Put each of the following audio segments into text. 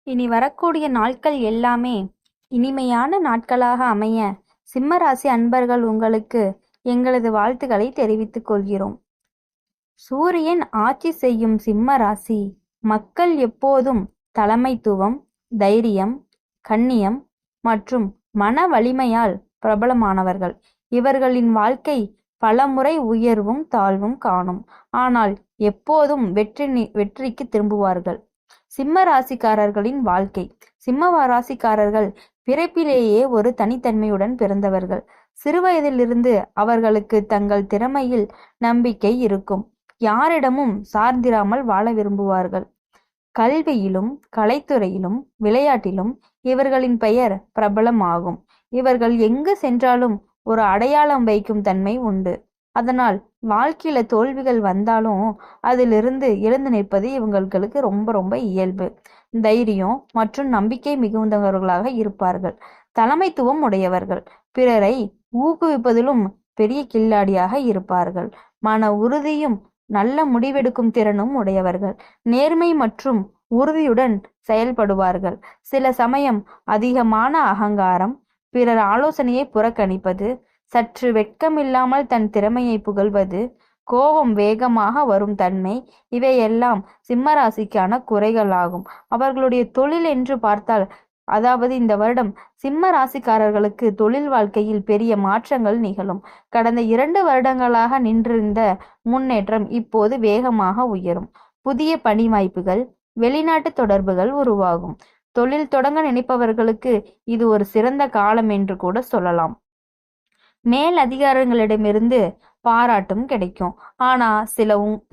இனி வரக்கூடிய நாட்கள் எல்லாமே இனிமையான நாட்களாக அமைய சிம்மராசி அன்பர்கள் உங்களுக்கு எங்களது வாழ்த்துக்களை தெரிவித்துக் கொள்கிறோம். சூரியன் ஆட்சி செய்யும் சிம்ம ராசி மக்கள் எப்போதும் தலைமைத்துவம், தைரியம், கண்ணியம் மற்றும் மன வலிமையால் பிரபலமானவர்கள். இவர்களின் வாழ்க்கை பலமுறை உயர்வும் தாழ்வும் காணும். ஆனால் எப்போதும் வெற்றிக்கு திரும்புவார்கள். சிம்ம ராசிக்காரர்களின் வாழ்க்கை. சிம்ம ராசிக்காரர்கள் பிறப்பிலேயே ஒரு தனித்தன்மையுடன் பிறந்தவர்கள். சிறுவயதிலிருந்து அவர்களுக்கு தங்கள் திறமையில் நம்பிக்கை இருக்கும். யாரிடமும் சார்ந்திராமல் வாழ விரும்புவார்கள். கல்வியிலும் கலைத்துறையிலும் விளையாட்டிலும் இவர்களின் பெயர் பிரபலமாகும். இவர்கள் எங்கு சென்றாலும் ஒரு அடையாளம் வைக்கும் தன்மை உண்டு. அதனால் வாழ்க்கையில தோல்விகள் வந்தாலும் அதிலிருந்து எழுந்து நிற்பது இவங்களுக்கு ரொம்ப ரொம்ப இயல்பு. தைரியம் மற்றும் நம்பிக்கை மிகுந்தவர்களாக இருப்பார்கள். தலைமைத்துவம் உடையவர்கள். பிறரை ஊக்குவிப்பதிலும் பெரிய கில்லாடியாக இருப்பார்கள். மன உறுதியும் நல்ல முடிவெடுக்கும் திறனும் உடையவர்கள். நேர்மை மற்றும் உறுதியுடன் செயல்படுவார்கள். சில சமயம் அதிகமான அகங்காரம், பிறர் ஆலோசனையை புறக்கணிப்பது, சற்று வெட்கமில்லாமல் தன் திறமையை புகழ்வது, கோபம் வேகமாக வரும் தன்மை, இவையெல்லாம் சிம்மராசிக்கான குறைகளாகும். அவர்களுடைய தொழில் என்று பார்த்தால், அதாவது இந்த வருடம் சிம்ம ராசிக்காரர்களுக்கு தொழில் வாழ்க்கையில் பெரிய மாற்றங்கள் நிகழும். கடந்த 2 வருடங்களாக நின்றிருந்த முன்னேற்றம் இப்போது வேகமாக உயரும். புதிய பணி வாய்ப்புகள், வெளிநாட்டு தொடர்புகள் உருவாகும். தொழில் தொடங்க நினைப்பவர்களுக்கு இது ஒரு சிறந்த காலம் என்று கூட சொல்லலாம். மேல் அதிகாரங்களிடமிருந்து பாராட்டும் கிடைக்கும். ஆனா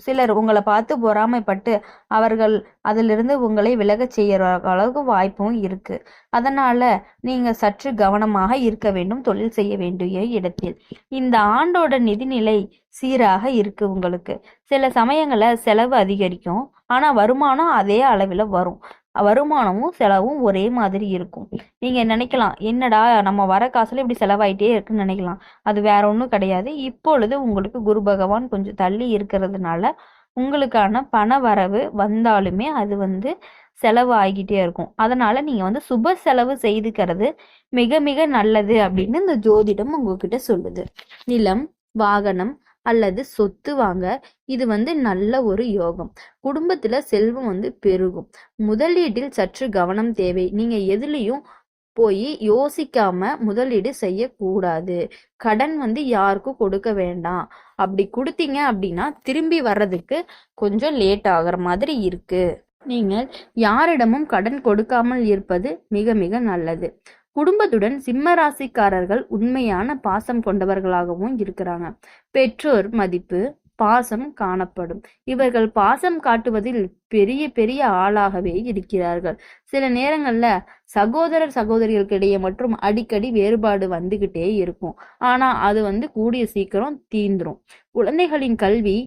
சிலர் உங்களை பார்த்து பொறாமைப்பட்டு அவர்கள் அதிலிருந்து உங்களை விலகச் செய்யற அளவுக்கு வாய்ப்பும் இருக்கு. அதனால நீங்க சற்று கவனமாக இருக்க வேண்டும் தொழில் செய்ய வேண்டிய இடத்தில். இந்த ஆண்டோட நிதிநிலை சீராக இருக்கு. உங்களுக்கு சில சமயங்கள்ல செலவு அதிகரிக்கும், ஆனா வருமானம் அதே அளவில் வரும். வருமானமும் செலவும் ஒரே மாதிரி இருக்கும். நீங்க நினைக்கலாம், என்னடா நம்ம வர காசுல இப்படி செலவாயிட்டே இருக்குன்னு நினைக்கலாம். அது வேற ஒன்றும் கிடையாது. இப்பொழுது உங்களுக்கு குரு பகவான் கொஞ்சம் தள்ளி இருக்கிறதுனால உங்களுக்கான பண வரவு வந்தாலுமே அது செலவு ஆகிட்டே இருக்கும். அதனால நீங்க சுப செலவு செய்துக்கிறது மிக மிக நல்லது அப்படின்னு இந்த ஜோதிடம் உங்ககிட்ட சொல்லுது. நிலம், வாகனம் அல்லது சொத்து வாங்க இது நல்ல ஒரு யோகம். குடும்பத்துல செல்வம் பெருகும். முதலீட்டில் சற்று கவனம் தேவை. நீங்க எதுலயும் போய் யோசிக்காம முதலீடு செய்யக்கூடாது. கடன் யாருக்கும் கொடுக்க வேண்டாம். அப்படி கொடுத்தீங்க அப்படின்னா திரும்பி வர்றதுக்கு கொஞ்சம் லேட் ஆகுற மாதிரி இருக்கு. நீங்கள் யாரிடமும் கடன் கொடுக்காமல் இருப்பது மிக மிக நல்லது. குடும்பத்துடன் சிம்ம ராசிக்காரர்கள் உண்மையான பாசம் கொண்டவர்களாகவும் இருக்கிறாங்க. பெற்றோர் மதிப்பு, பாசம் காணப்படும். இவர்கள் பாசம் காட்டுவதில் பெரிய பெரிய ஆளாகவே இருக்கிறார்கள். சில நேரங்கள்ல சகோதரர் சகோதரிகளுக்கிடையே மற்றும் அடிக்கடி வேறுபாடு வந்துகிட்டே இருக்கும். ஆனா அது கூடிய சீக்கிரம் தீந்துரும். குழந்தைகளின் கல்வி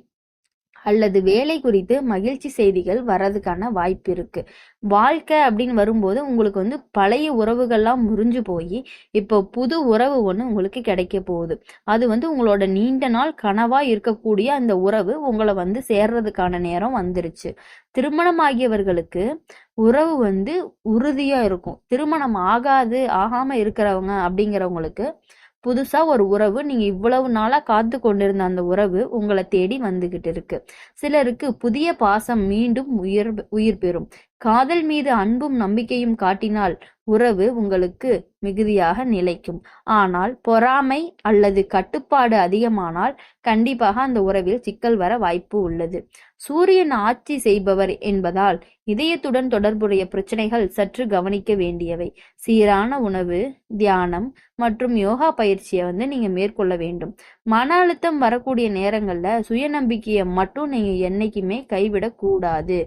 அல்லது வேலை குறித்து மகிழ்ச்சி செய்திகள் வர்றதுக்கான வாய்ப்பு இருக்கு. வாழ்க்கை அப்படின்னு வரும்போது உங்களுக்கு பழைய உறவுகள்லாம் முறிஞ்சு போய் இப்போ புது உறவு ஒன்று உங்களுக்கு கிடைக்க போகுது. அது உங்களோட நீண்ட நாள் கனவா இருக்கக்கூடிய அந்த உறவு உங்களை சேர்றதுக்கான நேரம் வந்துருச்சு. திருமணம் ஆகியவர்களுக்கு உறவு உறுதியா இருக்கும். திருமணம் ஆகாம இருக்கிறவங்க அப்படிங்கிறவங்களுக்கு புதுசா ஒரு உறவு, நீங்க இவ்வளவு நாளா காத்து கொண்டிருந்த அந்த உறவு உங்களை தேடி வந்துகிட்டு இருக்கு. சிலருக்கு புதிய பாசம் மீண்டும் உயிர் பெறும். காதல் மீது அன்பும் நம்பிக்கையும் காட்டினால் உறவு உங்களுக்கு மிகுதியாக நிலைக்கும். ஆனால் பொறாமை அல்லது கட்டுப்பாடு அதிகமானால் கண்டிப்பாக அந்த உறவில் சிக்கல் வர வாய்ப்பு உள்ளது. சூரியன் ஆட்சி செய்பவர் என்பதால் இதயத்துடன் தொடர்புடைய பிரச்சனைகள் சற்று கவனிக்க வேண்டியவை. சீரான உணவு, தியானம் மற்றும் யோகா பயிற்சியை நீங்க மேற்கொள்ள வேண்டும். மன அழுத்தம் வரக்கூடிய நேரங்கள்ல சுயநம்பிக்கையை மட்டும் நீங்க என்னைக்குமே கைவிடக்கூடாது.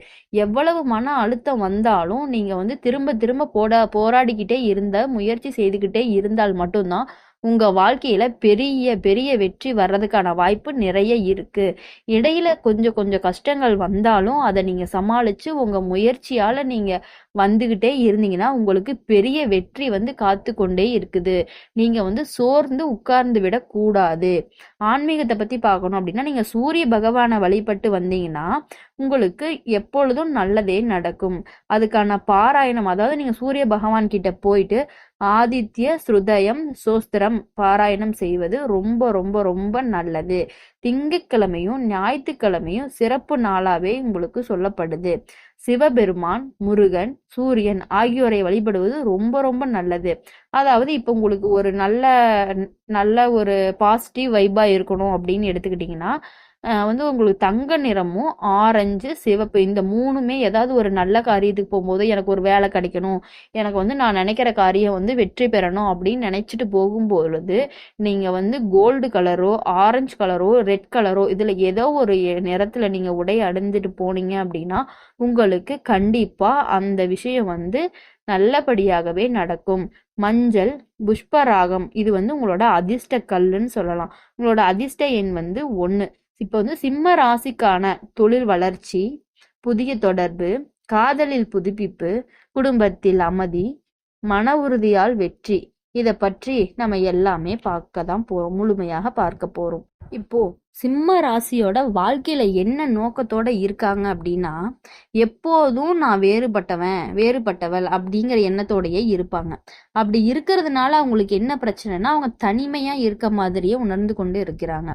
எவ்வளவு மன அழுத்தம் வந்தாலும் நீங்க திரும்ப திரும்ப போராடிக்கிட்டே முயற்சி செய்துக்கிட்டே இருந்தால் மட்டும்தான் உங்க வாழ்க்கையில பெரிய பெரிய வெற்றி வர்றதுக்கான வாய்ப்பு நிறைய இருக்கு. இடையில கொஞ்சம் கொஞ்சம் கஷ்டங்கள் வந்தாலும் அதை நீங்க சமாளிச்சு உங்க முயற்சியால நீங்க வந்துகிட்டே இருந்தீங்கன்னா உங்களுக்கு பெரிய வெற்றி வந்து காத்து கொண்டே இருக்குது. நீங்க வந்து சோர்ந்து உட்கார்ந்து விடக்கூடாது. ஆன்மீகத்தை பத்தி பார்க்கணும் அப்படின்னா நீங்க சூரிய பகவானை வழிபட்டு வந்தீங்கன்னா உங்களுக்கு எப்பொழுதும் நல்லதே நடக்கும். அதுக்கான பாராயணம், அதாவது நீங்க சூரிய பகவான் கிட்ட போயிட்டு ஆதித்ய ஸ்ருதயம் சோஸ்திரம் பாராயணம் செய்வது ரொம்ப ரொம்ப ரொம்ப நல்லது. திங்கட்கிழமையும் ஞாயிற்றுக்கிழமையும் சிறப்பு நாளாவே உங்களுக்கு சொல்லப்படுது. சிவபெருமான், முருகன், சூரியன் ஆகியோரை வழிபடுவது ரொம்ப ரொம்ப நல்லது. அதாவது இப்ப உங்களுக்கு ஒரு நல்ல நல்ல ஒரு பாசிட்டிவ் வைபா இருக்கணும் அப்படின்னு எடுத்துக்கிட்டீங்கன்னா வந்து உங்களுக்கு தங்க நிறமும் ஆரஞ்சு சிவப்பு இந்த மூணுமே ஏதாவது ஒரு நல்ல காரியத்துக்கு போகும்போது எனக்கு ஒரு வேலை கிடைக்கணும், எனக்கு வந்து நான் நினைக்கிற காரியம் வந்து வெற்றி பெறணும் அப்படின்னு நினைச்சிட்டு போகும்பொழுது நீங்க வந்து கோல்டு கலரோ ஆரஞ்சு கலரோ ரெட் கலரோ இதுல ஏதோ ஒரு நிறத்துல நீங்க உடை அணிந்துட்டு போனீங்க அப்படின்னா உங்களுக்கு கண்டிப்பா அந்த விஷயம் வந்து நல்லபடியாகவே நடக்கும். மஞ்சள், புஷ்பராகம் இது வந்து உங்களோட அதிர்ஷ்ட கல்லுன்னு சொல்லலாம். உங்களோட அதிர்ஷ்ட எண் வந்து 1. இப்போ வந்து சிம்ம ராசிக்கான தொழில் வளர்ச்சி, புதிய தொடர்பு, காதலில் புதுப்பிப்பு, குடும்பத்தில் அமைதி, மன உறுதியால் வெற்றி, இதை பற்றி நம்ம எல்லாமே பார்க்க தான் போறோம், முழுமையாக பார்க்க போறோம். இப்போ சிம்ம ராசியோட வாழ்க்கையில என்ன நோக்கத்தோட இருக்காங்க அப்படின்னா எப்போதும் நான் வேறுபட்டவள் அப்படிங்கிற எண்ணத்தோடயே இருப்பாங்க. அப்படி இருக்கிறதுனால அவங்களுக்கு என்ன பிரச்சனைனா அவங்க தனிமையா இருக்க மாதிரியே உணர்ந்து கொண்டு இருக்கிறாங்க.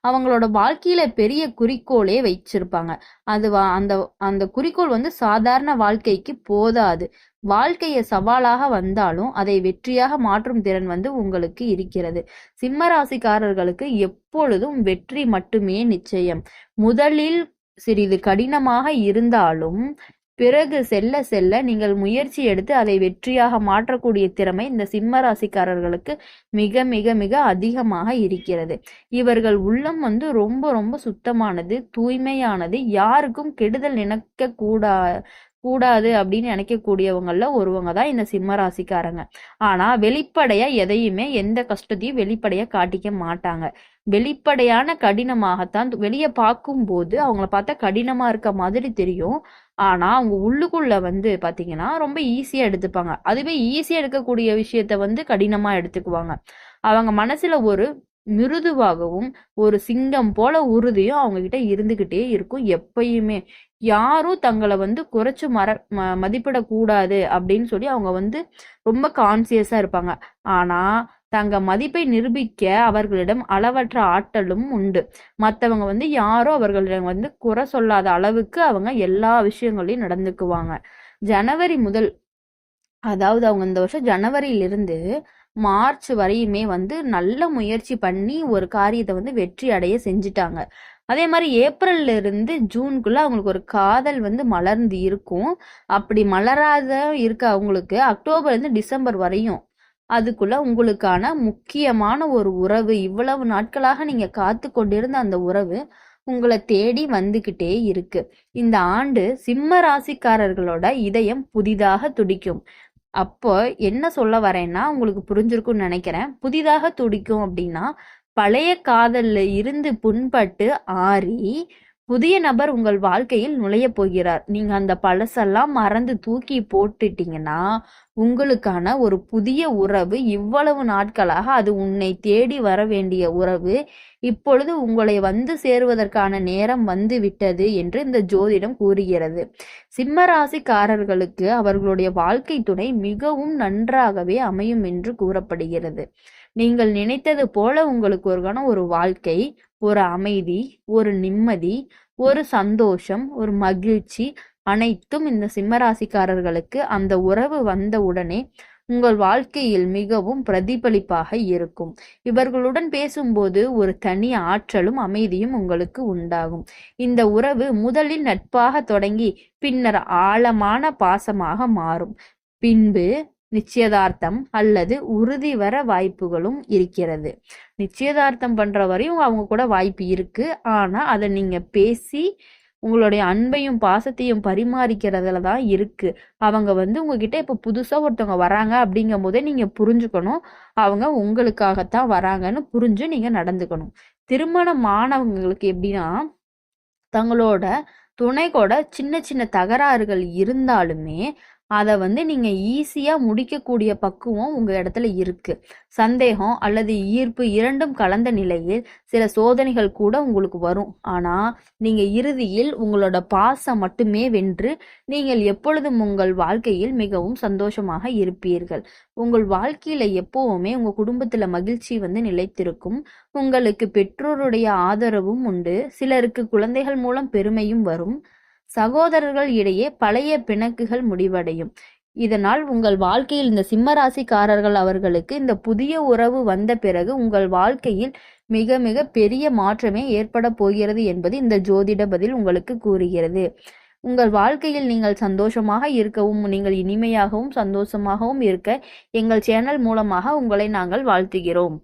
அவங்களோட வாழ்க்கையில பெரிய குறிக்கோளே வச்சிருப்பாங்க. அது அந்த அந்த குறிக்கோள் வந்து சாதாரண வாழ்க்கைக்கு போதாது. வாழ்க்கையை சவாலாக வந்தாலும் அதை வெற்றியாக மாற்றும் திறன் வந்து உங்களுக்கு இருக்கிறது. சிம்ம ராசிக்காரர்களுக்கு எப்பொழுதும் வெற்றி மட்டுமே நிச்சயம். முதலில் சிறிது கடினமாக இருந்தாலும் பிறகு செல்ல செல்ல நீங்கள் முயற்சி எடுத்து அதை வெற்றியாக மாற்றக்கூடிய திறமை இந்த சிம்ம ராசிக்காரர்களுக்கு மிக மிக மிக அதிகமாக இருக்கிறது. இவர்கள் உள்ளம் வந்து ரொம்ப ரொம்ப சுத்தமானது, தூய்மையானது, யாருக்கும் கெடுதல் நினைக்க கூடாது அப்படின்னு நினைக்கக்கூடியவங்கள ஒருவங்க தான் இந்த சிம்ம ராசிக்காரங்க. ஆனா வெளிப்படையா எதையுமே எந்த கஷ்டத்தையும் வெளிப்படையா காட்டிக்க மாட்டாங்க. வெளிப்படையான கடினமாகத்தான் வெளியே பார்க்கும் போது அவங்கள பார்த்தா கடினமா இருக்க மாதிரி தெரியும். ஆனா அவங்க உள்ளுக்குள்ள வந்து பாத்தீங்கன்னா ரொம்ப ஈஸியா எடுத்துப்பாங்க. அதுவே ஈஸியா எடுக்கக்கூடிய விஷயத்த வந்து கடினமா எடுத்துக்குவாங்க. அவங்க மனசுல ஒரு மிருதுவாகவும் ஒரு சிங்கம் போல உறுதியும் அவங்க கிட்ட இருந்துகிட்டே இருக்கும் எப்பயுமே. யாரும் தங்களை வந்து குறைச்சு மதிப்பிடக்கூடாது அப்படின்னு சொல்லி அவங்க வந்து ரொம்ப கான்சியஸா இருப்பாங்க. ஆனா தங்க மதிப்பை நிரூபிக்க அவர்களிடம் அளவற்ற ஆற்றலும் உண்டு. மற்றவங்க வந்து யாரும் அவர்களிடம் வந்து குறை சொல்லாத அளவுக்கு அவங்க எல்லா விஷயங்களையும் நடந்துக்குவாங்க. ஜனவரி முதல், அதாவது அவங்க இந்த வருஷம் ஜனவரியிலிருந்து மார்ச் வரையுமே வந்து நல்ல முயற்சி பண்ணி ஒரு காரியத்தை வந்து வெற்றி அடைய செஞ்சுட்டாங்க. அதே மாதிரி ஏப்ரல்ல இருந்து ஜூனுக்குள்ள அவங்களுக்கு ஒரு காதல் வந்து மலர்ந்து இருக்கும். அப்படி மலராத இருக்க அவங்களுக்கு அக்டோபர்ல இருந்து டிசம்பர் வரையும் அதுக்குள்ள உங்களுக்கான முக்கியமான ஒரு உறவு, இவ்வளவு நாட்களாக நீங்க காத்து கொண்டிருந்த அந்த உறவு உங்களை தேடி வந்துகிட்டே இருக்கு. இந்த ஆண்டு சிம்ம ராசிக்காரர்களோட இதயம் புதிதாக துடிக்கும். அப்போ என்ன சொல்ல வரேன்னா உங்களுக்கு புரிஞ்சிருக்கும்னு நினைக்கிறேன். புதிதாக துடிக்கும் அப்படின்னா பழைய காதல்ல இருந்து புண்பட்டு ஆறி புதிய நபர் உங்கள் வாழ்க்கையில் நுழைய போகிறார். நீங்க அந்த பழசெல்லாம் மறந்து தூக்கி போட்டுட்டீங்கன்னா உங்களுக்கான ஒரு புதிய உறவு, இவ்வளவு நாட்களாக அது உன்னை தேடி வர வேண்டிய உறவு இப்பொழுது உங்களை வந்து சேருவதற்கான நேரம் வந்து விட்டது என்று இந்த ஜோதிடம் கூறுகிறது. சிம்மராசிக்காரர்களுக்கு அவர்களுடைய வாழ்க்கை துணை மிகவும் நன்றாகவே அமையும் என்று கூறப்படுகிறது. நீங்கள் நினைத்தது போல உங்களுக்கு ஒரு வாழ்க்கை, ஒரு அமைதி, ஒரு நிம்மதி, ஒரு சந்தோஷம், ஒரு மகிழ்ச்சி அனைத்தும் இந்த சிம்மராசிக்காரர்களுக்கு அந்த உறவு வந்த உடனே உங்கள் வாழ்க்கையில் மிகவும் பிரதிபலிப்பாக இருக்கும். இவர்களுடன் பேசும்போது ஒரு தனி ஆற்றலும் அமைதியும் உங்களுக்கு உண்டாகும். இந்த உறவு முதலில் நட்பாக தொடங்கி பின்னர் ஆழமான பாசமாக மாறும். பின்பு நிச்சயதார்த்தம் அல்லது உறுதி வர வாய்ப்புகளும் இருக்கிறது. நிச்சயதார்த்தம் பண்ற வரையும் அவங்க கூட வாய்ப்பு இருக்கு. ஆனா அதை நீங்க பேசி உங்களுடைய அன்பையும் பாசத்தையும் பரிமாறிக்கிறதுல தான் இருக்கு. அவங்க வந்து உங்ககிட்ட இப்ப புதுசா ஒருத்தவங்க வராங்க அப்படிங்கும் போதே நீங்க புரிஞ்சுக்கணும் அவங்க உங்களுக்காகத்தான் வராங்கன்னு புரிஞ்சு நீங்க நடந்துக்கணும். திருமணமானவங்களுக்கு எப்படின்னா தங்களோட துணை கூட சின்ன சின்ன தகராறுகள் இருந்தாலுமே அதை நீங்கள் ஈஸியாக முடிக்கக்கூடிய பக்குவம் உங்கள் இடத்துல இருக்கு. சந்தேகம் அல்லது ஈர்ப்பு இரண்டும் கலந்த நிலையில் சில சோதனைகள் கூட உங்களுக்கு வரும். ஆனால் நீங்கள் இறுதியில் உங்களோட பாசம் மட்டுமே வென்று நீங்கள் எப்பொழுதும் உங்கள் வாழ்க்கையில் மிகவும் சந்தோஷமாக இருப்பீர்கள். உங்கள் வாழ்க்கையில எப்பவுமே உங்க குடும்பத்துல மகிழ்ச்சி நிலைத்திருக்கும். உங்களுக்கு பெற்றோருடைய ஆதரவும் உண்டு. சிலருக்கு குழந்தைகள் மூலம் பெருமையும் வரும். சகோதரர்கள் இடையே பழைய பிணக்குகள் முடிவடையும். இதனால் உங்கள் வாழ்க்கையில் இந்த சிம்மராசிக்காரர்கள் அவர்களுக்கு இந்த புதிய உறவு வந்த பிறகு உங்கள் வாழ்க்கையில் மிக மிக பெரிய மாற்றமே ஏற்பட போகிறது என்பது இந்த ஜோதிட பதில் உங்களுக்கு கூறுகிறது. உங்கள் வாழ்க்கையில் நீங்கள் சந்தோஷமாக இருக்கவும், நீங்கள் இனிமையாகவும் சந்தோஷமாகவும் இருக்க எங்கள் சேனல் மூலமாக உங்களை நாங்கள் வாழ்த்துகிறோம்.